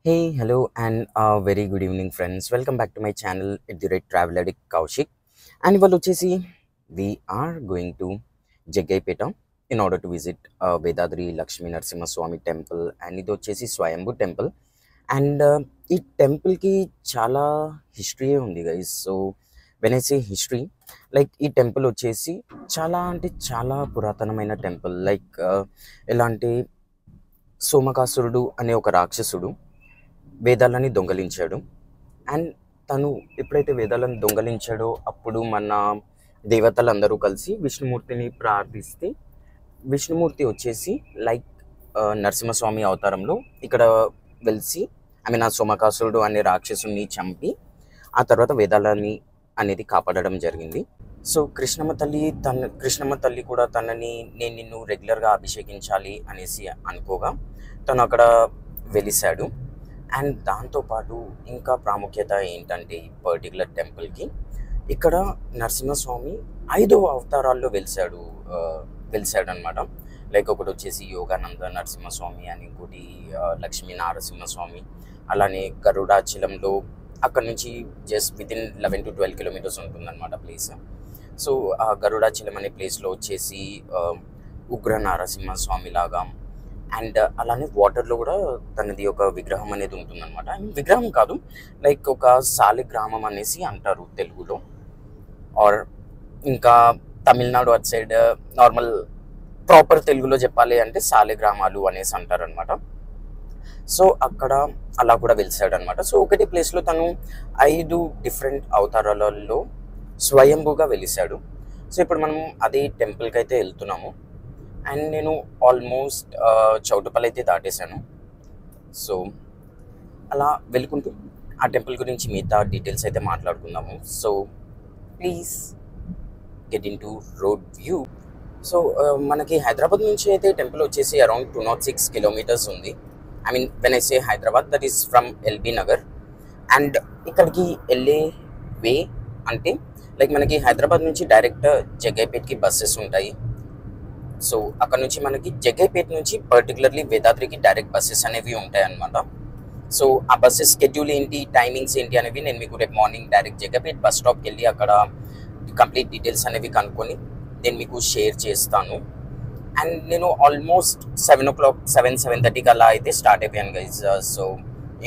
Hey, hello, and very good evening, friends. Welcome back to my channel at the rate Travel Addict Kaushik. And ఇవాళ వచ్చేసి we are going to Jaggayyapeta in order to visit Vedadri Lakshmi Narasimhaswamy temple and ఇది వచ్చేసి స్వయంభూ temple and ఈ టెంపుల్కి చాలా హిస్టరీయే ఉంది guys. So when I say history like ఈ temple వచ్చేసి చాలా అంటే చాలా పురాతనమైన టెంపుల్. లైక్ ఎలా అంటే సోమకాసురుడు అనే ఒక రాక్షసుడు వేదాలని దొంగలించాడు. అండ్ తను ఎప్పుడైతే వేదాలను దొంగలించాడో అప్పుడు మన దేవతలందరూ కలిసి విష్ణుమూర్తిని ప్రార్థిస్తే విష్ణుమూర్తి వచ్చేసి లైక్ నరసింహస్వామి అవతారంలో ఇక్కడ వెలిసి ఆ సోమకాసురుడు అనే రాక్షసుని చంపి ఆ తర్వాత వేదాలని అనేది కాపాడడం జరిగింది. సో కృష్ణమ్మ తల్లి కూడా తనని నేను నిన్ను రెగ్యులర్గా అభిషేకించాలి అనేసి అనుకోగా తను అక్కడ వెలిశాడు. అండ్ దాంతోపాటు ఇంకా ప్రాముఖ్యత ఏంటంటే ఈ పర్టికులర్ టెంపుల్కి ఇక్కడ నరసింహస్వామి 5వ అవతారాల్లో వెలిశాడు అనమాట. లైక్ ఒకటి వచ్చేసి యోగానంద నరసింహస్వామి అని, ఇంకోటి లక్ష్మీ నరసింహస్వామి, అలానే గరుడాచలంలో అక్కడ నుంచి జస్ట్ వితిన్ 11 to 12 కిలోమీటర్స్ ఉంటుందన్నమాట ప్లేస్. సో ఆ గరుడాచలం అనే ప్లేస్లో వచ్చేసి ఉగ్ర నరసింహస్వామి లాగా అండ్ అలానే వాటర్లో కూడా తనది ఒక విగ్రహం అనేది ఉంటుందన్నమాట. విగ్రహం కాదు, లైక్ ఒక సాలిగ్రామం అనేసి అంటారు తెలుగులో, ఆర్ ఇంకా తమిళనాడు అటు సైడ్ నార్మల్ ప్రాపర్ తెలుగులో చెప్పాలి అంటే సాలిగ్రామాలు అనేసి అంటారు అనమాట. సో అక్కడ అలా కూడా వెలిసాడు అనమాట. సో ఒకటి ప్లేస్లో తను 5 డిఫరెంట్ అవతారాలలో స్వయంభూగా వెలిసాడు. సో ఇప్పుడు మనం అదే టెంపుల్కి అయితే వెళ్తున్నాము. అండ్ నేను ఆల్మోస్ట్ చౌటుపల్లి అయితే దాటేశాను. సో అలా వెళ్ళుకుంటూ ఆ టెంపుల్ గురించి మిగతా డీటెయిల్స్ అయితే మాట్లాడుకుందాము. So please get in to road view. So మనకి హైదరాబాద్ నుంచి అయితే టెంపుల్ వచ్చేసి అరౌండ్ 206 కిలోమీటర్స్ ఉంది. When I say Hyderabad, that is from LB Nagar. And ఇక్కడికి వెళ్ళే వే అంటే లైక్ మనకి హైదరాబాద్ నుంచి డైరెక్ట్ జగ్గైపేట్కి బస్సెస్ ఉంటాయి. సో అక్కడ నుంచి మనకి జగ్గైపేట నుంచి పర్టికులర్లీ వేదాద్రికి డైరెక్ట్ బస్సెస్ అనేవి ఉంటాయి అన్నమాట. సో ఆ బస్సెస్ స్కెడ్యూల్ ఏంటి, టైమింగ్స్ ఏంటి అనేవి నేను మీకు రేపు మార్నింగ్ డైరెక్ట్ జగ్గైపేట బస్ స్టాప్కి వెళ్ళి అక్కడ కంప్లీట్ డీటెయిల్స్ అనేవి కనుక్కొని నేను మీకు షేర్ చేస్తాను. అండ్ నేను ఆల్మోస్ట్ 7:30కి అలా అయితే స్టార్ట్ అయిపోయాను గైజ్. సో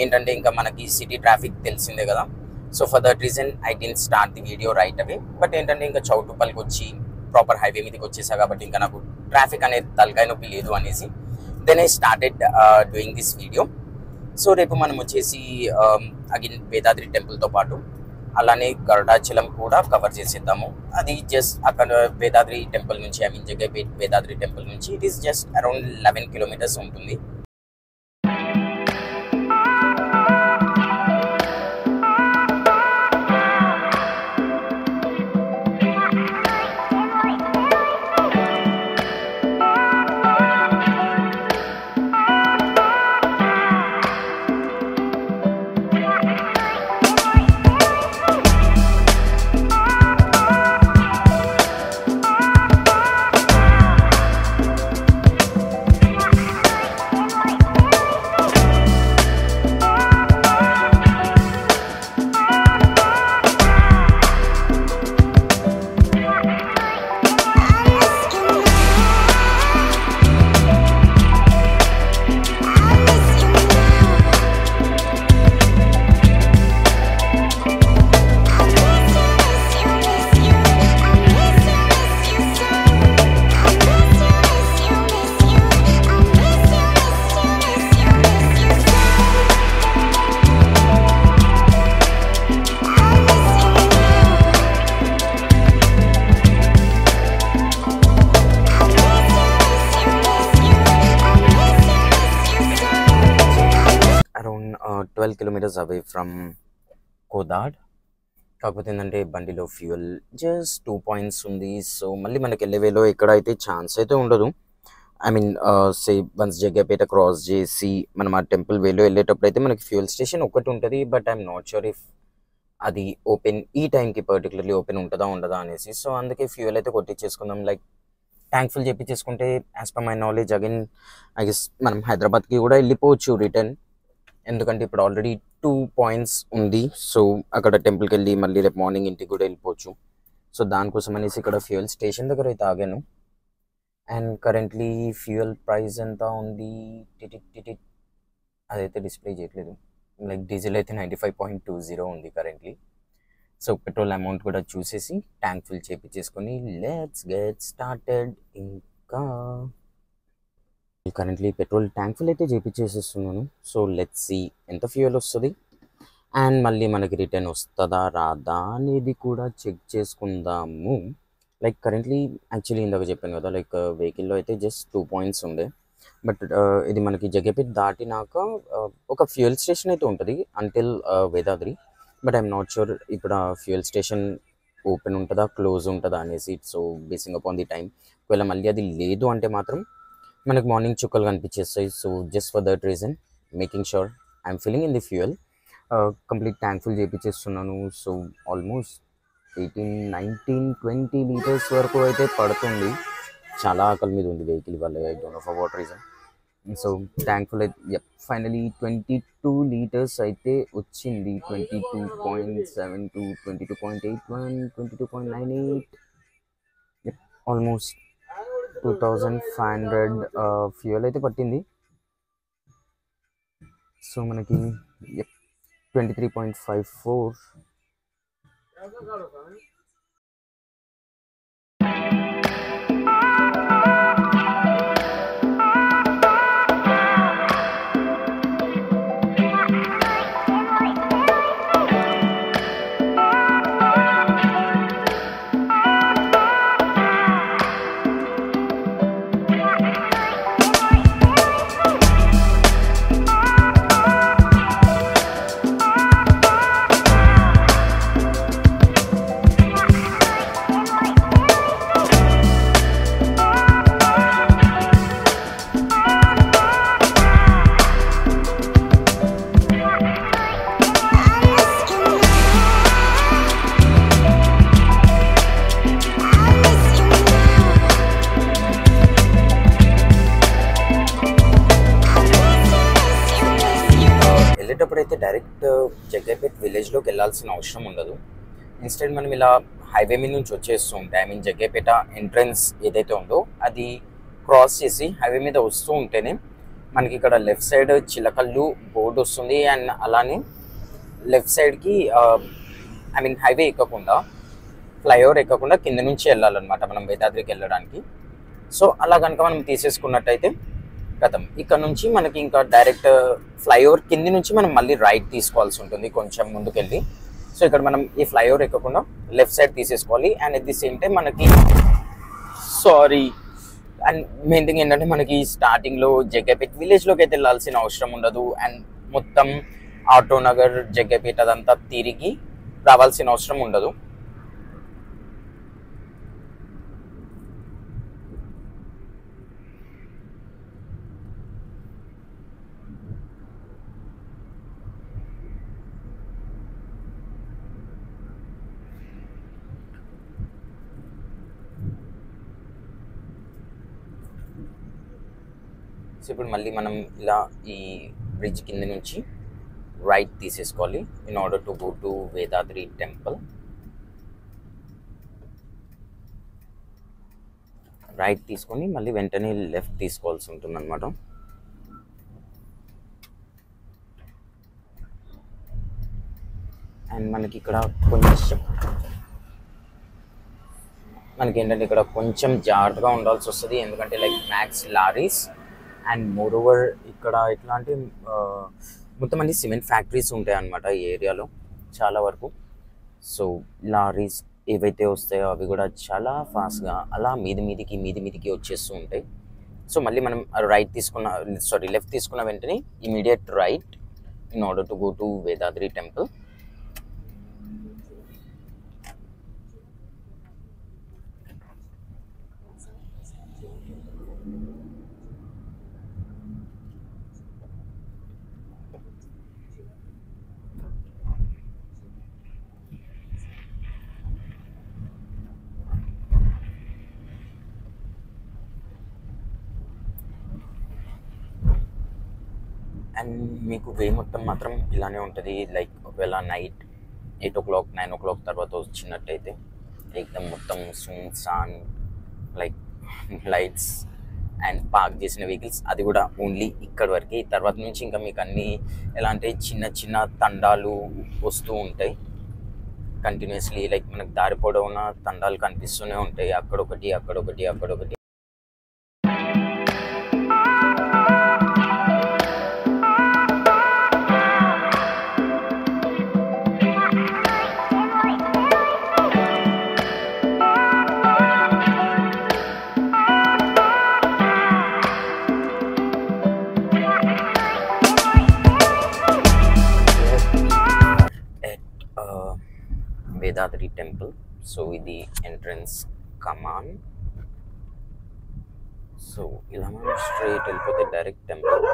ఏంటంటే ఇంకా మనకి సిటీ ట్రాఫిక్ తెలిసిందే కదా. So for that reason I didn't start the video right away. But ఏంటంటే ఇంకా చౌటుపల్లికి వచ్చి ప్రాపర్ హైవే మీదకి వచ్చేసా కాబట్టి ఇంకా నాకు ట్రాఫిక్ అనేది తలకాయ నొప్పి లేదు అనేసి then I started doing this video. So రేపు మనం వచ్చేసి అగైన్ వేదాద్రి టెంపుల్తో పాటు అలానే గరుడాచలం కూడా కవర్ చేసేద్దాము. అది జస్ట్ అక్కడ వేదాద్రి టెంపుల్ నుంచి జగ్గైపేట్ వేదాద్రి టెంపుల్ నుంచి it is just around 11 kilometres ఉంటుంది. Around 12 kilometres away from Kodad. కాకపోతే ఏంటంటే బండిలో ఫ్యూయల్ జస్ట్ 2 పాయింట్స్ ఉంది. సో మళ్ళీ మనకి వెళ్ళే వేలో ఎక్కడ అయితే ఛాన్స్ అయితే ఉండదు. సే వన్స్ జగ్గైపేట క్రాస్ చేసి మనం ఆ టెంపుల్ వేలో వెళ్ళేటప్పుడు అయితే మనకి ఫ్యూయల్ స్టేషన్ ఒకటి ఉంటుంది. But I'm not sure if అది ఓపెన్ ఈ టైంకి పర్టికులర్లీ ఓపెన్ ఉంటుందా ఉండదా అనేసి. సో అందుకే ఫ్యూయల్ అయితే కొట్టించేసుకుందాం. లైక్ ట్యాంక్ ఫుల్ చేపించేసుకుంటే as per my knowledge again I guess మనం హైదరాబాద్కి కూడా వెళ్ళిపోవచ్చు రిటర్న్. ఎందుకంటే ఇప్పుడు ఆల్రెడీ 2 పాయింట్స్ ఉంది. సో అక్కడ టెంపుల్కి వెళ్ళి మళ్ళీ రేపు మార్నింగ్ ఇంటికి కూడా వెళ్ళిపోవచ్చు. సో దానికోసం అనేసి ఇక్కడ ఫ్యూయల్ స్టేషన్ దగ్గర అయితే ఆగాను. అండ్ కరెంట్లీ ఫ్యూయల్ ప్రైస్ ఎంత ఉంది అదైతే డిస్ప్లే చేయట్లేదు. లైక్ డీజిల్ అయితే 95.20 ఉంది కరెంట్లీ. సో పెట్రోల్ అమౌంట్ కూడా చూసేసి ట్యాంక్ ఫుల్ చేపించేసుకొని లెట్స్ గెట్ స్టార్టెడ్. ఇంకా కరెంట్లీ పెట్రోల్ ట్యాంక్ ఫుల్ అయితే చేపించేసేస్తున్నాను. సో లెట్స్ సీ ఎంత ఫ్యూయల్ వస్తుంది అండ్ మళ్ళీ మనకి రిటర్న్ వస్తుందా రాదా అనేది కూడా చెక్ చేసుకుందాము. లైక్ కరెంట్లీ యాక్చువల్లీ ఇందాక చెప్పాను కదా, లైక్ వెహికల్లో అయితే జస్ట్ 2 పాయింట్స్ ఉండే. బట్ ఇది మనకి జగ్గైపేట దాటినాక ఒక ఫ్యూయల్ స్టేషన్ అయితే ఉంటుంది until Vedadri. But I'm not sure ఇప్పుడు ఆ ఫ్యూయల్ స్టేషన్ ఓపెన్ ఉంటుందా క్లోజ్ ఉంటుందా అనేసి. So basing upon the time, ఒకవేళ మళ్ళీ అది లేదు అంటే మాత్రం మనకు మార్నింగ్ చుక్కలు కనిపించేస్తాయి. So just for that reason making sure I'm filling in the fuel. Complete tank full చేయించేస్తున్నాను. సో ఆల్మోస్ట్ 18, 19, 20 లీటర్స్ వరకు అయితే పడుతుంది. చాలా ఆకలి మీద ఉంది వెహికల్ వల్ల, I don't know for what reason. So thankful అయితే ఫైనలీ 22 లీటర్స్ అయితే వచ్చింది. 22.72, 22.81, 22.98, ఆల్మోస్ట్ 2500 ఫ్యూయల్ అయితే పట్టింది. సో మనకి 23.54. వెళ్ళేటప్పుడైతే డైరెక్ట్ జగ్గైపేట్ విలేజ్లోకి వెళ్ళాల్సిన అవసరం ఉండదు. ఇన్స్టెడ్ మనం ఇలా హైవే మీద నుంచి వచ్చేస్తూ ఉంటే, ఐ మీన్ జగ్గైపేట ఎంట్రన్స్ ఏదైతే ఉందో అది క్రాస్ చేసి హైవే మీద వస్తూ ఉంటేనే మనకి ఇక్కడ లెఫ్ట్ సైడ్ చిలకల్లు బోర్డు వస్తుంది. అండ్ అలానే లెఫ్ట్ సైడ్కి ఐ మీన్ హైవే ఎక్కకుండా, ఫ్లైఓవర్ ఎక్కకుండా కింద నుంచి వెళ్ళాలన్నమాట మనం వేదాద్రికి వెళ్ళడానికి. సో అలా కనుక మనం తీసేసుకున్నట్టయితే గతం ఇక్కడ నుంచి మనకి ఇంకా డైరెక్ట్ ఫ్లైఓవర్ కింది నుంచి మనం మళ్ళీ రైట్ తీసుకోవాల్సి ఉంటుంది కొంచెం ముందుకెళ్ళి. సో ఇక్కడ మనం ఈ ఫ్లైఓవర్ ఎక్కకుండా లెఫ్ట్ సైడ్ తీసేసుకోవాలి. And at the same time మనకి అండ్ మెయిన్ థింగ్ ఏంటంటే మనకి స్టార్టింగ్లో జగ్గైపేట్ విలేజ్లోకి అయితే వెళ్ళాల్సిన అవసరం ఉండదు. అండ్ మొత్తం ఆటో నగర్ జగ్గైపేట అదంతా తిరిగి రావాల్సిన అవసరం ఉండదు. సో ఇప్పుడు మళ్ళీ మనం ఇలా ఈ బ్రిడ్జ్ కింద నుంచి రైట్ తీసేసుకోవాలి in order to go to Vedadri temple. Right తీసుకొని మళ్ళీ వెంటనే లెఫ్ట్ తీసుకోవాల్సి ఉంటుంది అనమాట. అండ్ మనకి ఇక్కడ ఏంటంటే ఇక్కడ కొంచెం జాగ్రత్తగా ఉండాల్సి వస్తుంది, ఎందుకంటే like max lorries. And more over ఇక్కడ ఎట్లా అంటే మొత్తం అన్ని సిమెంట్ ఫ్యాక్టరీస్ ఉంటాయి అన్నమాట ఈ ఏరియాలో చాలా వరకు. సో లారీస్ ఏవైతే వస్తాయో అవి కూడా చాలా ఫాస్ట్గా అలా మీదికి వచ్చేస్తూ ఉంటాయి. సో మళ్ళీ మనం లెఫ్ట్ తీసుకున్న వెంటనే immediate right in order to go to Vedadri temple. And మీకు వే మొత్తం మాత్రం ఇలానే ఉంటుంది. లైక్ ఒకవేళ నైట్ 8 o'clock 9 o'clock తర్వాత వచ్చినట్టయితే ఏకదం మొత్తం సున్సాన్, లైక్ లైట్స్ అండ్ పార్క్ చేసిన వెహికల్స్, అది కూడా ఓన్లీ ఇక్కడ వరకు. తర్వాత నుంచి ఇంకా మీకు అన్నీ ఎలా అంటే చిన్న చిన్న తండాలు వస్తూ ఉంటాయి కంటిన్యూస్లీ. లైక్ మనకు దారి పొడవునా తండాలు కనిపిస్తూనే ఉంటాయి, అక్కడొకటి అక్కడొకటి అక్కడొకటి. వేదాద్రి టెంపుల్. సో ఇది ఎంట్రన్స్ కమాన్. సో ఇలా మనం స్ట్రైట్ వెళ్ళిపోతే డైరెక్ట్ టెంపుల్.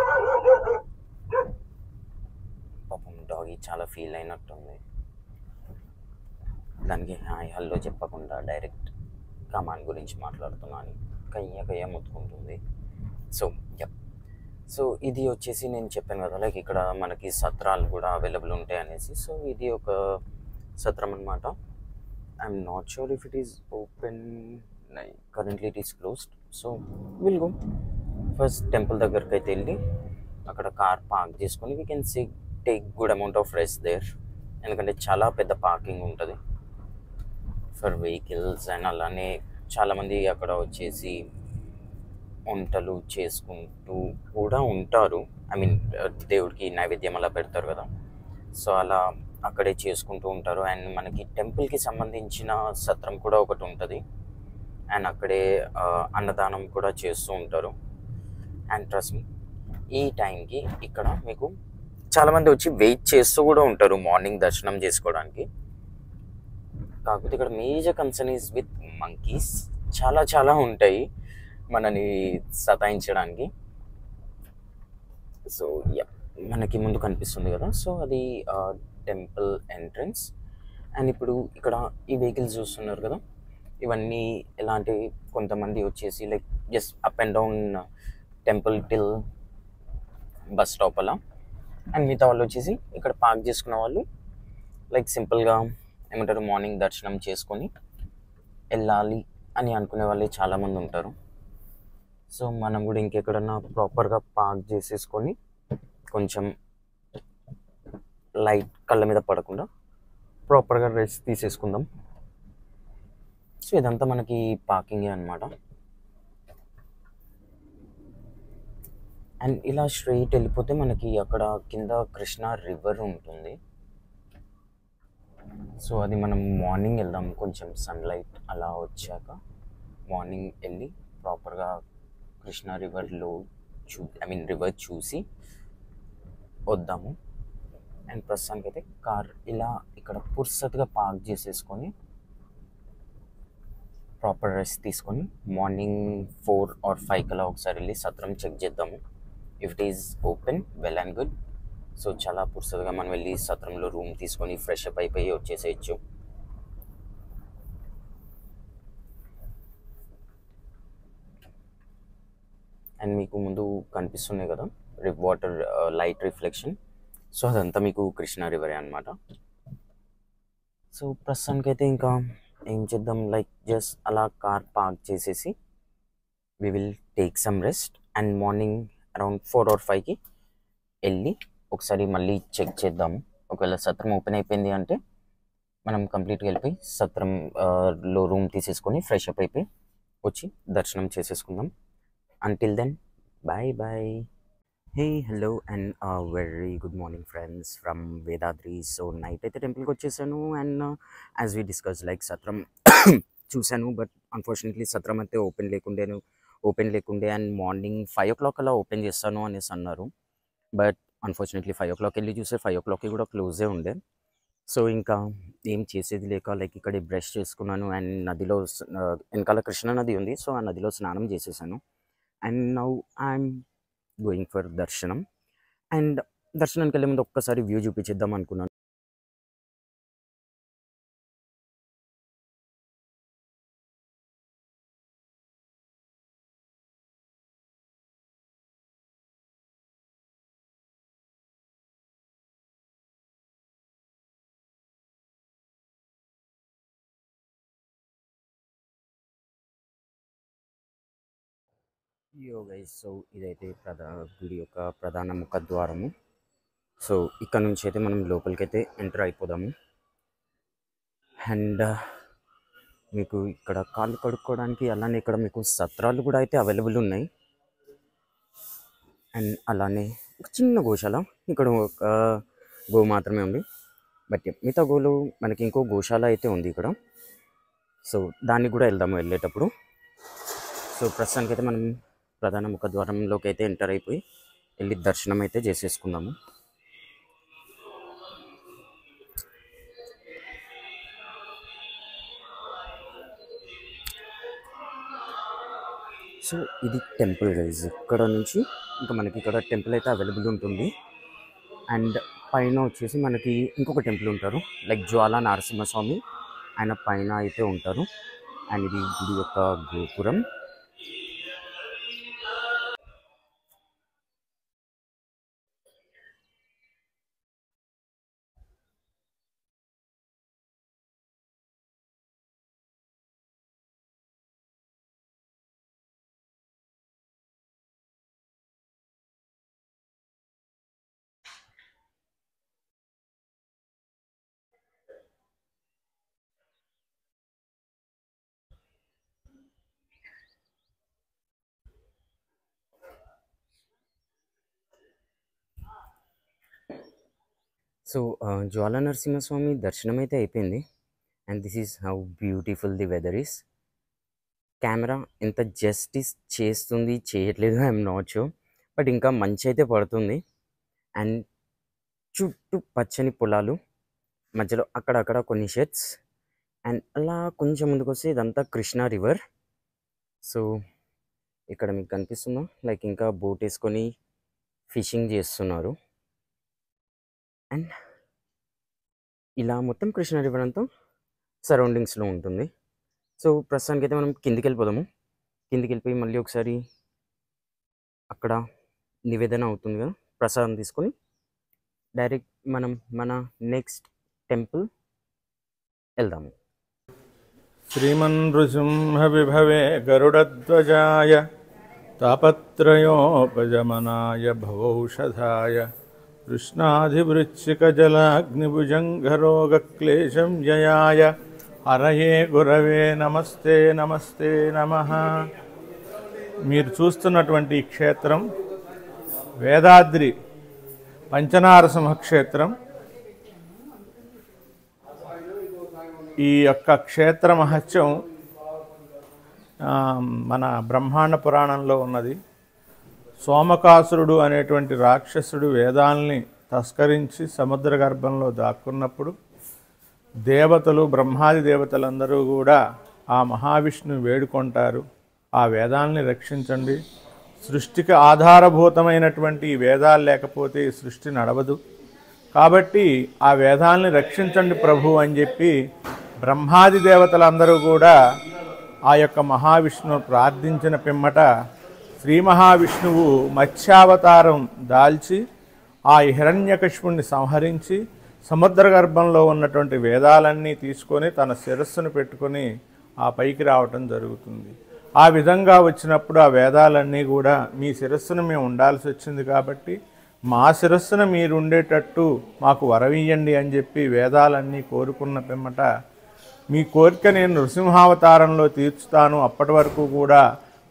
పాపం డాగి చాలా ఫీల్ అయినట్టుంది, దానికి హాయ్ హల్లో చెప్పకుండా డైరెక్ట్ కమాన్ గురించి మాట్లాడుతున్నాను, కయ్య కయ్య మొత్తుకుంటుంది. సో సో ఇది వచ్చేసి నేను చెప్పాను కదా, లైక్ ఇక్కడ మనకి సత్రాలు కూడా అవైలబుల్ ఉంటాయి అనేసి. సో ఇది ఒక సత్రం అనమాట. I'm not sure if it is open, currently it is closed. So will go first temple దగ్గరికి అయితే వెళ్ళి అక్కడ కార్ పార్క్ చేసుకొని we can take good amount of rest there, ఎందుకంటే చాలా పెద్ద పార్కింగ్ ఉంటుంది ఫర్ వెహికల్స్. అండ్ అలానే చాలామంది అక్కడ వచ్చేసి వంటలు చేసుకుంటూ కూడా ఉంటారు. ఐ మీన్ దేవుడికి నైవేద్యం అలా పెడతారు కదా, సో అలా అక్కడే చేసుకుంటూ ఉంటారు. అండ్ మనకి టెంపుల్కి సంబంధించిన సత్రం కూడా ఒకటి ఉంటుంది, అండ్ అక్కడే అన్నదానం కూడా చేస్తూ ఉంటారు. అండ్ ట్రస్ట్ మీ, ఈ టైంకి ఇక్కడ మీకు చాలామంది వచ్చి వెయిట్ చేస్తూ కూడా ఉంటారు మార్నింగ్ దర్శనం చేసుకోవడానికి. కాకపోతే ఇక్కడ major concern is with monkeys. చాలా చాలా ఉంటాయి మనని సతాయించడానికి. సో మనకి ముందు కనిపిస్తుంది కదా, సో అది టెంపుల్ ఎంట్రన్స్. అండ్ ఇప్పుడు ఇక్కడ ఈ వెహికల్స్ చూస్తున్నారు కదా, ఇవన్నీ ఎలాంటి, కొంతమంది వచ్చేసి like just up and down temple till bus stop అలా. అండ్ మిగతా వాళ్ళు వచ్చేసి ఇక్కడ పార్క్ చేసుకున్న వాళ్ళు లైక్ సింపుల్గా ఏమంటారు, మార్నింగ్ దర్శనం చేసుకొని వెళ్ళాలి అని అనుకునే వాళ్ళే చాలామంది ఉంటారు. సో మనం కూడా ఇంకెక్కడన్నా ప్రాపర్గా పార్క్ చేసేసుకొని కొంచెం లైట్ కళ్ళ మీద పడకుండా ప్రాపర్గా రెస్ట్ తీసేసుకుందాం. సో ఇదంతా మనకి పార్కింగే అనమాట. అండ్ ఇలా స్ట్రైట్ వెళ్ళిపోతే మనకి అక్కడ కింద కృష్ణా రివర్ ఉంటుంది. సో అది మనం మార్నింగ్ వెళ్దాం, కొంచెం సన్లైట్ అలా వచ్చాక మార్నింగ్ వెళ్ళి ప్రాపర్గా కృష్ణా రివర్లో రివర్ చూసి వద్దాము. అండ్ ప్రస్తుతానికి అయితే కార్ ఇలా ఇక్కడ పుర్సత్గా పార్క్ చేసేసుకొని ప్రాపర్ రెస్ట్ తీసుకొని మార్నింగ్ 4 or 5 కల్లా ఒకసారి వెళ్ళి సత్రం చెక్ చేద్దాము. If it is open, well and good. So చాలా పుర్సత్గా మనం వెళ్ళి సత్రంలో రూమ్ తీసుకొని ఫ్రెష్ అప్ అయిపోయి వచ్చేసేయచ్చు. అండ్ మీకు ముందు కనిపిస్తున్నాయి కదా వాటర్ లైట్ రిఫ్లెక్షన్, సో అదంతా మీకు కృష్ణా రివరే అనమాట. సో ప్రస్తుతానికైతే ఇంకా ఏం చేద్దాం, లైక్ జస్ట్ అలా కార్ పార్క్ చేసేసి we will take some rest. And morning around 4 or 5కి వెళ్ళి ఒకసారి మళ్ళీ చెక్ చేద్దాము. ఒకవేళ సత్రం ఓపెన్ అయిపోయింది అంటే మనం కంప్లీట్గా వెళ్ళిపోయి సత్రంలో రూమ్ తీసేసుకొని ఫ్రెష్ అప్ అయిపోయి వచ్చి దర్శనం చేసేసుకుందాం. Until then, bye bye. Hey, hello and very good morning friends from Vedadri. So night అయితే టెంపుల్కి వచ్చేసాను. And as we discuss like సత్రం చూశాను, బట్ అన్ఫార్చునేట్లీ సత్రం అయితే ఓపెన్ లేకుండే. అండ్ మార్నింగ్ 5 o'clock అలా ఓపెన్ చేస్తాను అనేసి అన్నారు, బట్ అన్ఫార్చునేట్లీ 5 o'clock వెళ్ళి చూస్తే 5 o'clockకి కూడా క్లోజే ఉండే. సో ఇంకా ఏం చేసేది లేక లైక్ ఇక్కడ బ్రష్ చేసుకున్నాను. అండ్ నదిలో వెనకాల కృష్ణా నది ఉంది, సో ఆ నదిలో స్నానం చేసేసాను. And now I'm going for దర్శనం. అండ్ దర్శనానికి వెళ్ళే ముందు ఒక్కసారి వ్యూ చూపించేద్దాం అనుకున్నాను. యో గైస్, సో ఇదైతే గుడి యొక్క ప్రధాన ముఖద్వారము. సో ఇక్కడ నుంచి అయితే మనం లోపలికి అయితే ఎంటర్ అయిపోదాము. అండ్ మీకు ఇక్కడ కాళ్ళు కడుక్కోవడానికి అలానే ఇక్కడ మీకు సత్రాలు కూడా అయితే అవైలబుల్ ఉన్నాయి. అండ్ అలానే ఒక చిన్న గోశాల, ఇక్కడ ఒక గో మాత్రమే ఉంది. బట్ మిగతా గోలు మనకి ఇంకో గోశాల అయితే ఉంది ఇక్కడ. సో దానికి కూడా వెళ్దాము వెళ్ళేటప్పుడు. సో ప్రస్తుతానికి అయితే మనం ప్రధాన ముఖద్వారంలోకి అయితే ఎంటర్ అయిపోయి వెళ్ళి దర్శనం అయితే చేసేసుకుందాము. సో ఇది టెంపుల్ గైజ్. ఇక్కడ నుంచి ఇంకా మనకి ఇక్కడ టెంపుల్ అయితే అవైలబుల్ ఉంటుంది. అండ్ పైన వచ్చేసి మనకి ఇంకొక టెంపుల్ ఉంటారు, లైక్ జ్వాలా నరసింహస్వామి, ఆయన పైన అయితే ఉంటారు. అండ్ ఇది గుడి యొక్క గోపురం. సో జ్వాలా నరసింహస్వామి దర్శనం అయితే అయిపోయింది. And this is how beautiful the weather is. Camera ఎంత జస్టిస్ చేస్తుంది చేయట్లేదు ఐఎమ్ నాట్ షూర్, బట్ ఇంకా మంచి అయితే పడుతుంది. అండ్ చుట్టూ పచ్చని పొలాలు, మధ్యలో అక్కడక్కడ కొన్ని షెడ్స్. అండ్ అలా కొంచెం ముందుకు వస్తే ఇదంతా కృష్ణా రివర్. సో ఇక్కడ మీకు కనిపిస్తుందా, లైక్ ఇంకా బోట్ వేసుకొని ఫిషింగ్ చేస్తున్నారు. అండ్ ఇలా మొత్తం కృష్ణా రివర్ అంతా సరౌండింగ్స్లో ఉంటుంది. సో ప్రస్తుతానికి అయితే మనం కిందికి వెళ్ళిపోదాము. కిందికి వెళ్ళిపోయి మళ్ళీ ఒకసారి అక్కడ నివేదన అవుతుంది కదా, ప్రసాదం తీసుకొని డైరెక్ట్ మనం మన నెక్స్ట్ టెంపుల్ వెళ్దాము. శ్రీమన్ృసింహ విభవే గరుడధ్వజాయ తాపత్రయోపశమనాయ భవౌషధాయ కృష్ణాధివృచ్చికజలాగ్నిభుజంగరోగక్లేశం జయాయ హరయే గురవే నమస్తే నమస్తే నమః. మీరు చూస్తున్నటువంటి ఈ క్షేత్రం వేదాద్రి పంచనారసింహ క్షేత్రం. ఈ యొక్క క్షేత్ర మహత్యం మన బ్రహ్మాండ పురాణంలో ఉన్నది. సోమకాసురుడు అనేటువంటి రాక్షసుడు వేదాల్ని తస్కరించి సముద్ర గర్భంలో దాక్కున్నప్పుడు దేవతలు, బ్రహ్మాది దేవతలందరూ కూడా ఆ మహావిష్ణువు వేడుకుంటారు, ఆ వేదాల్ని రక్షించండి, సృష్టికి ఆధారభూతమైనటువంటి ఈ వేదాలు లేకపోతే ఈ సృష్టి నడవదు, కాబట్టి ఆ వేదాల్ని రక్షించండి ప్రభు అని చెప్పి బ్రహ్మాది దేవతలందరూ కూడా ఆ యొక్క మహావిష్ణువు ప్రార్థించిన పిమ్మట శ్రీ మహావిష్ణువు మత్స్యావతారం దాల్చి ఆ హిరణ్యకశిపుణ్ణి సంహరించి సముద్ర గర్భంలో ఉన్నటువంటి వేదాలన్నీ తీసుకొని తన శిరస్సును పెట్టుకొని ఆ పైకి రావటం జరుగుతుంది. ఆ విధంగా వచ్చినప్పుడు ఆ వేదాలన్నీ కూడా మీ శిరస్సును మేము ఉండాల్సి వచ్చింది కాబట్టి మా శిరస్సును మీరు ఉండేటట్టు మాకు వరమియ్యండి అని చెప్పి వేదాలన్నీ కోరుకున్న పిమ్మట మీ కోరిక నేను నృసింహావతారంలో తీర్చుతాను, అప్పటి వరకు కూడా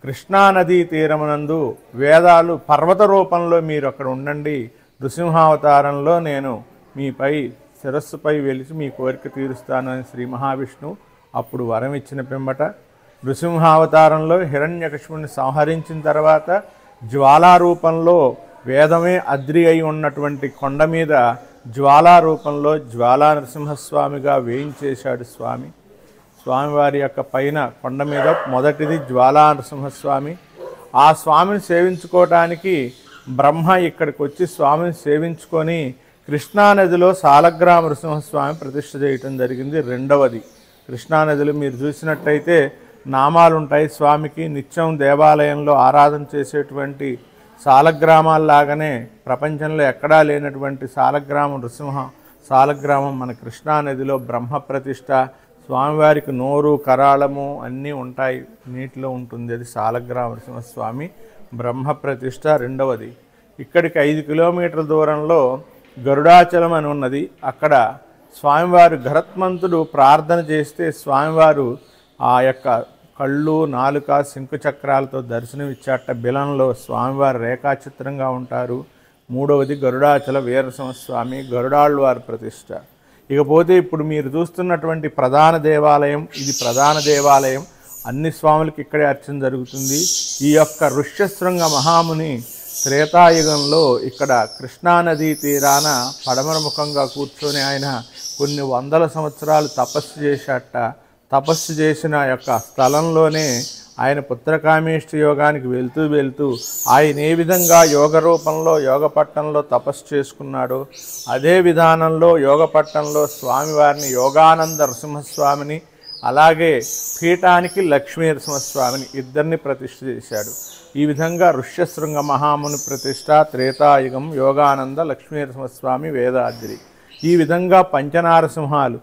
కృష్ణానదీ తీరమునందు వేదాలు పర్వత రూపంలో మీరు అక్కడ ఉండండి, నృసింహావతారంలో నేను మీపై శిరస్సుపై వెలిసి మీ కోరిక తీరుస్తాను అని శ్రీ మహావిష్ణువు అప్పుడు వరం ఇచ్చిన పిమ్మట నృసింహావతారంలో హిరణ్యకశిపుణ్ణి సంహరించిన తర్వాత జ్వాలారూపంలో వేదమే అద్రి అయి ఉన్నటువంటి కొండ మీద జ్వాలారూపంలో జ్వాలా నరసింహస్వామిగా వేయించేశాడు స్వామి. స్వామివారి యొక్క పైన కొండ మీద మొదటిది జ్వాలా నరసింహస్వామి. ఆ స్వామిని సేవించుకోవటానికి బ్రహ్మ ఇక్కడికి వచ్చి స్వామిని సేవించుకొని కృష్ణానదిలో సాలగ్రామ నరసింహస్వామి ప్రతిష్ఠ చేయటం జరిగింది. రెండవది కృష్ణానదిలో మీరు చూసినట్టయితే నామాలు ఉంటాయి స్వామికి. నిత్యం దేవాలయంలో ఆరాధన చేసేటువంటి సాలగ్రామాల్లాగానే ప్రపంచంలో ఎక్కడా లేనటువంటి సాలగ్రామం నృసింహ సాలగ్రామం మన కృష్ణానదిలో బ్రహ్మ ప్రతిష్ఠ. స్వామివారికి నోరు, కరాళము అన్నీ ఉంటాయి, నీటిలో ఉంటుంది. అది సాలగ్రామ నరసింహస్వామి బ్రహ్మ ప్రతిష్ట రెండవది. ఇక్కడికి 5 కిలోమీటర్ల దూరంలో గరుడాచలం అని ఉన్నది. అక్కడ స్వామివారు గరత్మంతుడు ప్రార్థన చేస్తే స్వామివారు ఆ యొక్క కళ్ళు, నాలుక, శంకు చక్రాలతో దర్శనమిచ్చాట. బిలంలో స్వామివారు రేఖాచిత్రంగా ఉంటారు. మూడవది గరుడాచల వీరసింహస్వామి, గరుడాళ్వారి ప్రతిష్ట. ఇకపోతే ఇప్పుడు మీరు చూస్తున్నటువంటి ప్రధాన దేవాలయం, ఇది ప్రధాన దేవాలయం. అన్ని స్వాములకి ఇక్కడే అర్చన జరుగుతుంది. ఈ యొక్క ఋష్యశృంగ మహాముని త్రేతాయుగంలో ఇక్కడ కృష్ణానదీ తీరాన పడమర ముఖంగా కూర్చొని ఆయన కొన్ని వందల సంవత్సరాలు తపస్సు చేశాట. తపస్సు చేసిన యొక్క స్థలంలోనే ఆయన పుత్రకామేష్టి యోగానికి వెళ్తూ ఆయన ఏ విధంగా యోగ రూపంలో యోగపట్టణంలో తపస్సు చేసుకున్నాడో అదే విధానంలో యోగపట్టణంలో స్వామివారిని యోగానంద నరసింహస్వామిని, అలాగే పీఠానికి లక్ష్మీ నరసింహస్వామిని ఇద్దరిని ప్రతిష్ఠ చేశాడు. ఈ విధంగా ఋష్యశృంగ మహాముని ప్రతిష్ట, త్రేతాయుగం, యోగానంద, లక్ష్మీ నరసింహస్వామి, వేదాద్రి. ఈ విధంగా పంచనారసింహాలు,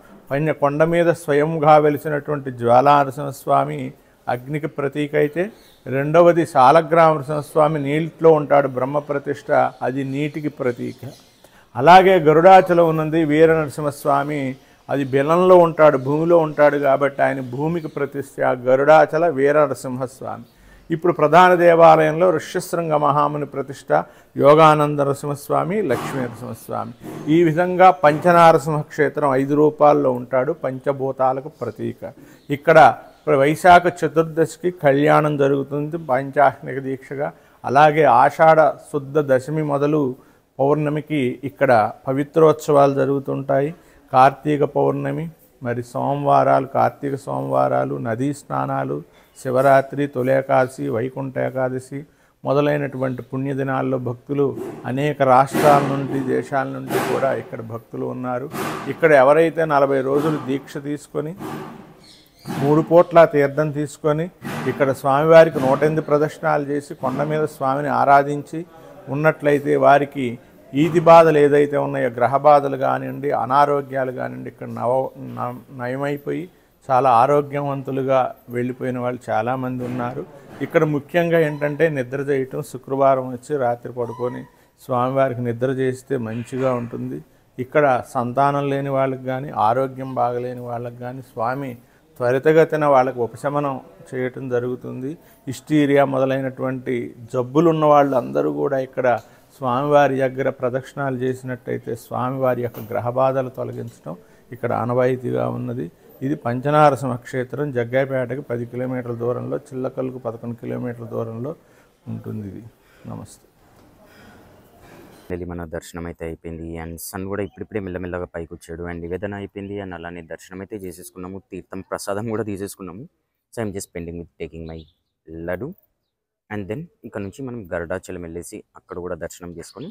కొండ మీద స్వయంగా వెలిసినటువంటి జ్వాలానరసింహస్వామి అగ్నికి ప్రతీక అయితే, రెండవది శాలగ్రామ నరసింహస్వామి నీటిలో ఉంటాడు, బ్రహ్మ ప్రతిష్ట, అది నీటికి ప్రతీక. అలాగే గరుడాచలం ఉన్నది వీర నరసింహస్వామి, అది బెలంలో ఉంటాడు, భూమిలో ఉంటాడు కాబట్టి ఆయన భూమికి ప్రతిష్ట గరుడాచల వీర నరసింహస్వామి. ఇప్పుడు ప్రధాన దేవాలయంలో ఋష్యశృంగ మహాముని ప్రతిష్ట, యోగానంద నరసింహస్వామి, లక్ష్మీ నరసింహస్వామి. ఈ విధంగా పంచనారసింహ క్షేత్రం 5 రూపాల్లో ఉంటాడు, పంచభూతాలకు ప్రతీక. ఇక్కడ వైశాఖ చతుర్దశికి కళ్యాణం జరుగుతుంది పంచాహ్నిక దీక్షగా. అలాగే ఆషాఢ శుద్ధ దశమి మొదలు పౌర్ణమికి ఇక్కడ పవిత్రోత్సవాలు జరుగుతుంటాయి. కార్తీక పౌర్ణమి, మరి సోమవారాలు, కార్తీక సోమవారాలు, నదీ స్నానాలు, శివరాత్రి, తొలేకాదశి, వైకుంఠ ఏకాదశి మొదలైనటువంటి పుణ్యదినాల్లో భక్తులు అనేక రాష్ట్రాల నుండి, దేశాల నుండి కూడా ఇక్కడ భక్తులు ఉన్నారు. ఇక్కడ ఎవరైతే 40 రోజులు దీక్ష తీసుకొని 3 పూట్ల తీర్థం తీసుకొని ఇక్కడ స్వామివారికి 108 ప్రదక్షిణాలు చేసి కొండ మీద స్వామిని ఆరాధించి ఉన్నట్లయితే వారికి ఈతి బాధలు ఏదైతే ఉన్నాయో, గ్రహ బాధలు కానివ్వండి, అనారోగ్యాలు కానివ్వండి, ఇక్కడ నయమైపోయి చాలా ఆరోగ్యవంతులుగా వెళ్ళిపోయిన వాళ్ళు చాలామంది ఉన్నారు. ఇక్కడ ముఖ్యంగా ఏంటంటే నిద్ర చేయటం. శుక్రవారం వచ్చి రాత్రి పడుకొని స్వామివారికి నిద్ర చేస్తే మంచిగా ఉంటుంది. ఇక్కడ సంతానం లేని వాళ్ళకి కానీ, ఆరోగ్యం బాగలేని వాళ్ళకి కానీ స్వామి త్వరితగతిన వాళ్ళకి ఉపశమనం చేయటం జరుగుతుంది. హిస్టీరియా మొదలైనటువంటి జబ్బులు ఉన్న వాళ్ళు అందరూ కూడా ఇక్కడ స్వామివారి దగ్గర ప్రదక్షిణాలు చేసినట్టయితే స్వామివారి యొక్క గ్రహ బాధలు తొలగించడం ఇక్కడ ఆనవాయితీగా ఉన్నది. ఇది పంచనారసింహ క్షేత్రం. జగ్గైపేటకి 10 కిలోమీటర్ల దూరంలో, చిల్లకల్లుకు 11 కిలోమీటర్ల దూరంలో ఉంటుంది ఇది. నమస్తే. మన దర్శనం అయితే అయిపోయింది అండ్ సన్ కూడా ఇప్పుడిప్పుడే మెల్లమెల్లగా పైకి వచ్చాడు అండ్ నివేదన అయిపోయింది అండ్ అలానే దర్శనం అయితే చేసేసుకున్నాము. తీర్థం ప్రసాదం కూడా తీసేసుకున్నాము. So I'm just pending with taking my laddu and then ఇక్కడ నుంచి మనం గరుడాచలం వెళ్ళేసి అక్కడ కూడా దర్శనం చేసుకొని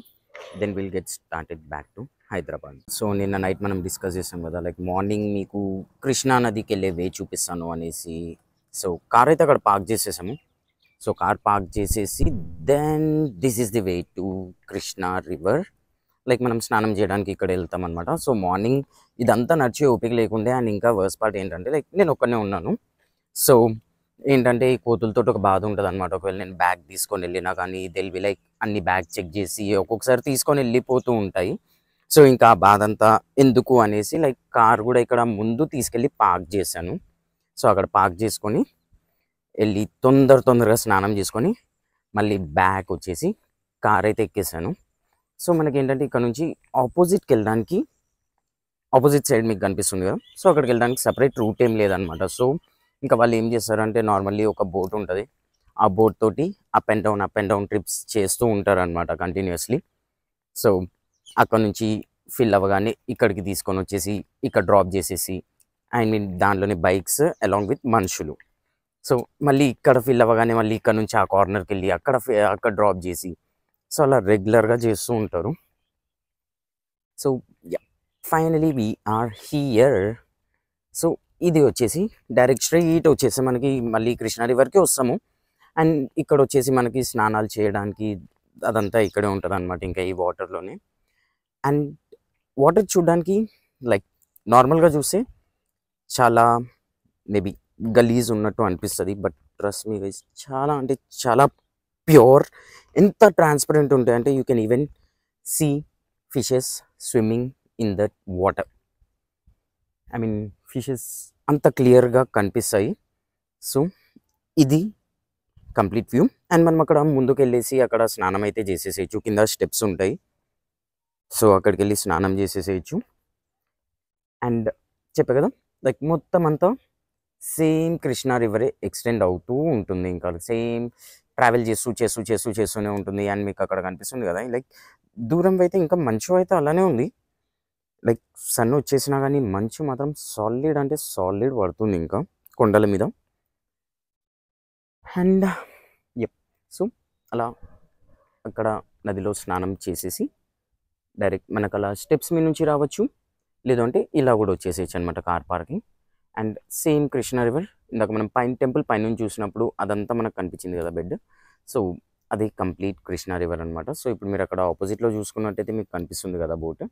then will get started back to Hyderabad. So నిన్న నైట్ మనం డిస్కస్ చేసాం కదా, లైక్ మార్నింగ్ మీకు కృష్ణా నదికి వెళ్ళే వే చూపిస్తాను అనేసి. సో కార్ అయితే అక్కడ పార్క్ చేసేసాము. సో కార్ పార్క్ చేసేసి then this is the way to Krishna river. Like మనం స్నానం చేయడానికి ఇక్కడ వెళ్తాం అనమాట. సో మార్నింగ్ ఇదంతా నడిచే ఓపిక లేకుండే అండ్ ఇంకా వర్స్ పార్ట్ ఏంటంటే లైక్ నేను ఒక్కనే ఉన్నాను. సో ఏంటంటే ఈ కోతులతో ఒక బాధ ఉంటుంది అనమాట. ఒకవేళ నేను బ్యాగ్ తీసుకొని వెళ్ళినా కానీ దెల్ బి లైక్ అన్ని బ్యాగ్ చెక్ చేసి ఒక్కొక్కసారి తీసుకొని వెళ్ళిపోతూ ఉంటాయి. సో ఇంకా ఆ బాధ అంతా ఎందుకు అనేసి లైక్ కార్ కూడా ఇక్కడ ముందు తీసుకెళ్ళి పార్క్ చేశాను. సో అక్కడ పార్క్ చేసుకొని వెళ్ళి తొందరగా స్నానం చేసుకొని మళ్ళీ బ్యాక్ వచ్చేసి కార్ అయితే ఎక్కేసాను. సో మనకి ఏంటంటే ఇక్కడ నుంచి ఆపోజిట్కి వెళ్ళడానికి ఆపోజిట్ సైడ్ మీకు కనిపిస్తుంది కదా, సో అక్కడికి వెళ్ళడానికి సపరేట్ రూట్ ఏం లేదనమాట. సో ఇంకా వాళ్ళు ఏం చేస్తారంటే నార్మల్లీ ఒక బోట్ ఉంటుంది, ఆ బోట్ తోటి అప్ అండ్ డౌన్ ట్రిప్స్ చేస్తూ ఉంటారు అనమాట కంటిన్యూస్లీ. సో అక్కడ నుంచి ఫిల్ అవ్వగానే ఇక్కడికి తీసుకొని వచ్చేసి ఇక్కడ డ్రాప్ చేసేసి అండ్ దాంట్లోనే బైక్స్ అలాంగ్ విత్ మనుషులు. సో మళ్ళీ ఇక్కడ ఫిల్ అవ్వగానే మళ్ళీ ఇక్కడ నుంచి ఆ కార్నర్కి వెళ్ళి అక్కడ డ్రాప్ చేసి సో అలా రెగ్యులర్గా చేస్తూ ఉంటారు. So finally we are here. So ఇది వచ్చేసి డైరెక్ట్ స్ట్రైట్ వచ్చేసి మనకి మళ్ళీ కృష్ణా రివర్కి వస్తాము అండ్ ఇక్కడ వచ్చేసి మనకి స్నానాలు చేయడానికి అదంతా ఇక్కడే ఉంటుంది అనమాట, ఇంకా ఈ వాటర్లోనే. అండ్ వాటర్ చూడడానికి లైక్ నార్మల్గా చూస్తే చాలా మేబీ గలీజ్ ఉన్నట్టు అనిపిస్తుంది, బట్ ట్రస్ట్ మీ గైస్ చాలా అంటే చాలా ప్యూర్, ఎంత ట్రాన్స్పరెంట్ ఉంటాయి అంటే you can even see fishes swimming in that water. I mean fishes అంత క్లియర్గా కనిపిస్తాయి. సో ఇది కంప్లీట్ వ్యూ. అండ్ మనం అక్కడ ముందుకు వెళ్ళేసి అక్కడ స్నానం అయితే చేసేసేయచ్చు, కింద స్టెప్స్ ఉంటాయి. సో అక్కడికి వెళ్ళి స్నానం చేసేసేయచ్చు. అండ్ చెప్పే కదా లైక్ మొత్తం అంతా సేమ్ కృష్ణా రివరే ఎక్స్టెండ్ అవుతూ ఉంటుంది, ఇంకా సేమ్ ట్రావెల్ చేస్తూనే ఉంటుంది. అండ్ మీకు అక్కడ కనిపిస్తుంది కదా లైక్ దూరం అయితే ఇంకా మంచు అయితే అలానే ఉంది. లైక్ సన్ వచ్చేసినా కానీ మంచు మాత్రం సాలిడ్ అంటే సాలిడ్ పడుతుంది ఇంకా కొండల మీద. అండ్ సో అలా అక్కడ నదిలో స్నానం చేసేసి డైరెక్ట్ మనకు అలా స్టెప్స్ మీద నుంచి రావచ్చు, లేదంటే ఇలా కూడా వచ్చేసేయచ్చు అనమాట car parking. And same Krishna river ఇందాక మనం పైన టెంపుల్ పైనుంచి చూసినప్పుడు అదంతా మనకు కనిపించింది కదా బెడ్. సో అది కంప్లీట్ కృష్ణా రివర్ అనమాట. సో ఇప్పుడు మీరు అక్కడ ఆపోజిట్లో చూసుకున్నట్టయితే మీకు కనిపిస్తుంది కదా బోట్.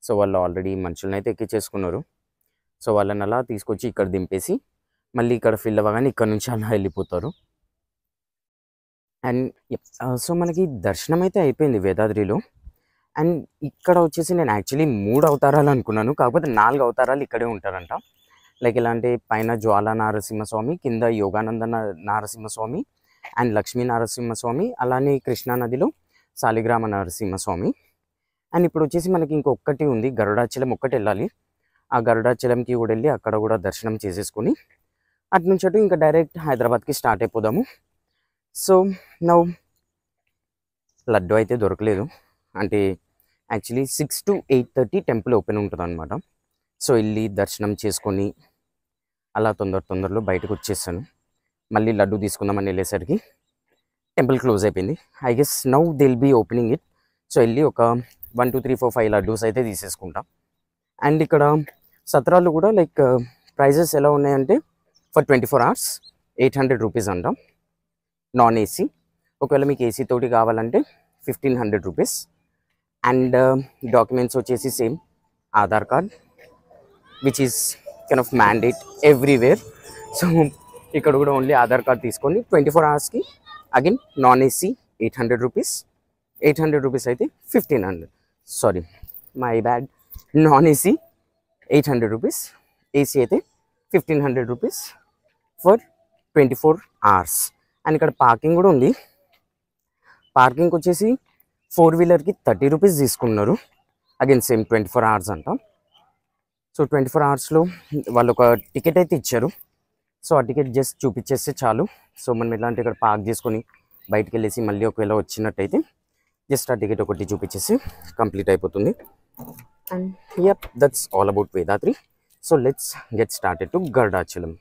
సో వాళ్ళు ఆల్రెడీ మనుషులను అయితే ఎక్కించేసుకున్నారు. సో వాళ్ళని అలా తీసుకొచ్చి ఇక్కడ దింపేసి మళ్ళీ ఇక్కడ ఫిల్ అవ్వగానే ఇక్కడ నుంచి అలా వెళ్ళిపోతారు. అండ్ సో మనకి దర్శనం అయితే అయిపోయింది వేదాద్రిలో. అండ్ ఇక్కడ వచ్చేసి నేను యాక్చువల్లీ 3 అవతారాలు అనుకున్నాను, కాకపోతే 4 అవతారాలు ఇక్కడే ఉంటారంట. లైక్ ఎలా అంటే పైన జ్వాలా నారసింహస్వామి, కింద యోగానంద నారసింహస్వామి అండ్ లక్ష్మీ నరసింహస్వామి, అలానే కృష్ణా నదిలో సాలిగ్రామ నరసింహస్వామి. అండ్ ఇప్పుడు వచ్చేసి మనకి ఇంకొకటి ఉంది, గరుడాచలం ఒక్కటి వెళ్ళాలి. ఆ గరుడాచలంకి కూడా వెళ్ళి అక్కడ కూడా దర్శనం చేసేసుకొని అటు నుంచి అటు ఇంకా డైరెక్ట్ హైదరాబాద్కి స్టార్ట్ అయిపోదాము. సో నౌ లడ్డు అయితే దొరకలేదు, అంటే యాక్చువల్లీ 6 to 8:30 టెంపుల్ ఓపెన్ ఉంటుంది అనమాట. సో వెళ్ళి దర్శనం చేసుకొని అలా తొందరలో బయటకు వచ్చేసాను. మళ్ళీ లడ్డు తీసుకుందామని వెళ్ళేసరికి టెంపుల్ క్లోజ్ అయిపోయింది. I guess now they will be opening it. So వెళ్ళి ఒక 1 2 3 4 5 లడ్డూస్ అయితే తీసేసుకుంటాం. అండ్ ఇక్కడ సత్రాలు కూడా లైక్ ప్రైజెస్ ఎలా ఉన్నాయంటే ఫర్ 24 hours 800 రూపీస్ అంట, నాన్ ఏసీ. ఒకవేళ మీకు ఏసీ తోటి కావాలంటే 1500 రూపీస్. అండ్ డాక్యుమెంట్స్ వచ్చేసి same Aadhaar card, which is kind of mandate everywhere. So ఇక్కడ కూడా ఓన్లీ ఆధార్ కార్డ్ తీసుకొని 24 hours again non AC 800 rupees, 800 rupees అయితే 1500, sorry my bad, non AC 800 rupees, AC అయితే 1500 రూపీస్ ఫర్ 24 hours. అండ్ ఇక్కడ parking కూడా ఉంది. పార్కింగ్కి వచ్చేసి 4-wheelerకి 30 రూపీస్ తీసుకున్నారు, అగైన్ సేమ్ 24 hours అంట. సో 24 hoursలో వాళ్ళు ఒక టికెట్ అయితే ఇచ్చారు. సో ఆ టికెట్ జస్ట్ చూపించేస్తే చాలు. సో మనం ఎలాంటి ఇక్కడ పార్క్ చేసుకొని బయటికి వెళ్ళేసి మళ్ళీ ఒకవేళ వచ్చినట్టయితే జస్ట్ ఆ టికెట్ ఒకటి చూపించేసి కంప్లీట్ అయిపోతుంది. And yup, that's all about Vedadri. So let's get started to Garudachalam.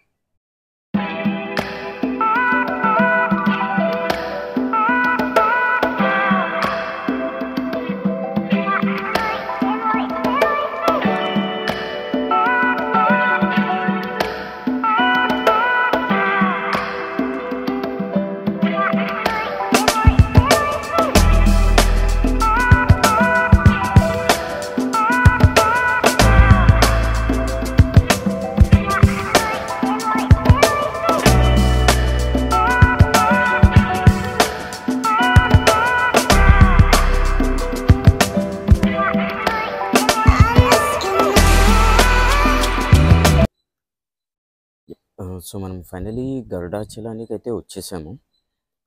So మనం ఫైనలీ గరుడాచలానికి అయితే వచ్చేసాము.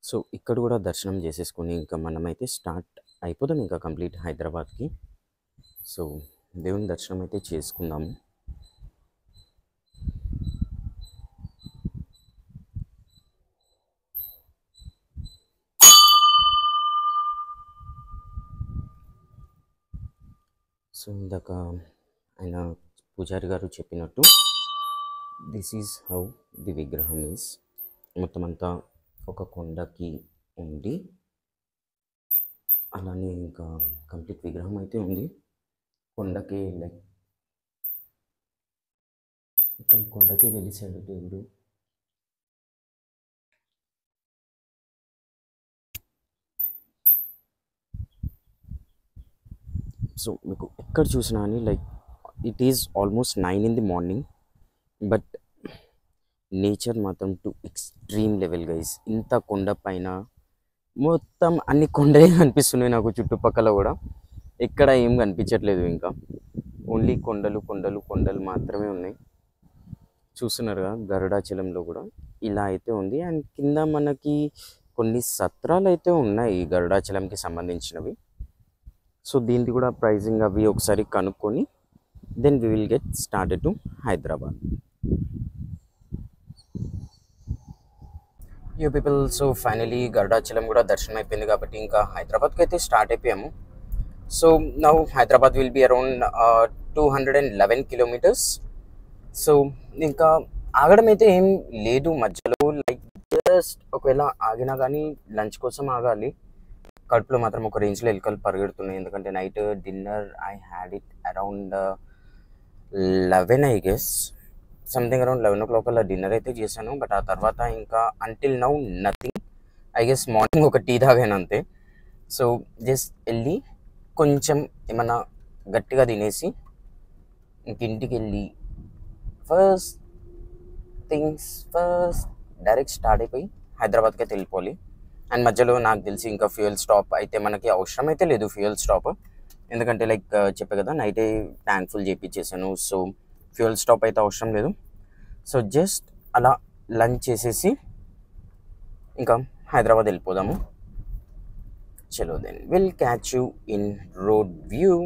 సో ఇక్కడ కూడా దర్శనం చేసేసుకొని ఇంకా మనమైతే స్టార్ట్ అయిపోదాం ఇంకా కంప్లీట్ హైదరాబాద్కి. సో దేవుని దర్శనం అయితే చేసుకుందాము. సో ఇందాక ఆయన పూజారి గారు చెప్పినట్టు దిస్ ఈజ్ హౌ ది విగ్రహం ఈజ్. మొత్తం అంతా ఒక కొండకి ఉండి అలానే ఇంకా కంప్లీట్ విగ్రహం అయితే ఉంది కొండకి, లైక్ మొత్తం కొండకి వెలిసాడు దేవుడు. సో మీకు ఎక్కడ చూసినా అని like it is almost 9 in the morning, but nature మాత్రం టు ఎక్స్ట్రీమ్ లెవెల్ గైస్. ఇంత కొండ పైన మొత్తం అన్ని కొండలే కనిపిస్తున్నాయి నాకు చుట్టుపక్కల కూడా. ఎక్కడ ఏం కనిపించట్లేదు, ఇంకా ఓన్లీ కొండలు కొండలు కొండలు మాత్రమే ఉన్నాయి. చూస్తున్నారుగా గరుడాచలంలో కూడా ఇలా అయితే ఉంది. అండ్ కింద మనకి కొన్ని సత్రాలు అయితే ఉన్నాయి గరుడాచలంకి సంబంధించినవి. సో దీనికి కూడా ప్రైజింగ్ అవి ఒకసారి కనుక్కొని then we will get started to Hyderabad. You people, so finally Garudachalam కూడా దర్శనం అయిపోయింది కాబట్టి ఇంకా హైదరాబాద్కి అయితే స్టార్ట్ అయిపోయాము. So now Hyderabad will be around 211 kilometres. So ఇంకా ఆగడం అయితే ఏం లేదు మధ్యలో, లైక్ జస్ట్ ఒకవేళ ఆగినా కానీ లంచ్ కోసం ఆగాలి. కడుపులో మాత్రం ఒక రేంజ్లో ఎలుకలు పరిగెడుతున్నాయి, ఎందుకంటే night dinner I had it around 11 I guess, something around 11 o'clock అలా డిన్నర్ అయితే చేశాను. బట్ ఆ తర్వాత ఇంకా until now nothing. I guess morning ఒక టీ తాగాను అంతే. సో జస్ట్ వెళ్ళి కొంచెం ఏమన్నా గట్టిగా తినేసి ఇంటికి వెళ్ళి ఫస్ట్ డైరెక్ట్ స్టార్ట్ అయిపోయి హైదరాబాద్కి అయితే వెళ్ళిపోవాలి. అండ్ మధ్యలో నాకు తెలిసి ఇంకా ఫ్యూయల్ స్టాప్ అయితే మనకి అవసరం అయితే లేదు, ఫ్యూయల్ స్టాప్. ఎందుకంటే లైక్ చెప్పే కదా నైటే ట్యాంక్ ఫుల్ చేయించేసాను. సో ఫ్యూయల్ స్టాప్ అయితే అవసరం లేదు. సో జస్ట్ అలా లంచ్ చేసేసి ఇంకా హైదరాబాద్ వెళ్ళిపోదాము. చలో then will catch you in road view.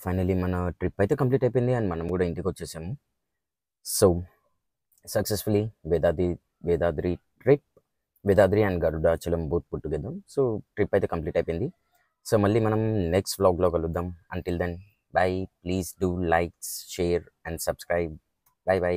Finally మన ట్రిప్ అయితే కంప్లీట్ అయిపోయింది అండ్ మనం కూడా ఇంటికి వచ్చేసాము. So successfully Vedadri trip, Vedadri and Garudachalam both put together. So trip అయితే కంప్లీట్ అయిపోయింది. సో మళ్ళీ మనం నెక్స్ట్ వ్లాగ్లో కలుద్దాం. Until then bye. Please do likes, share and subscribe. Bye by.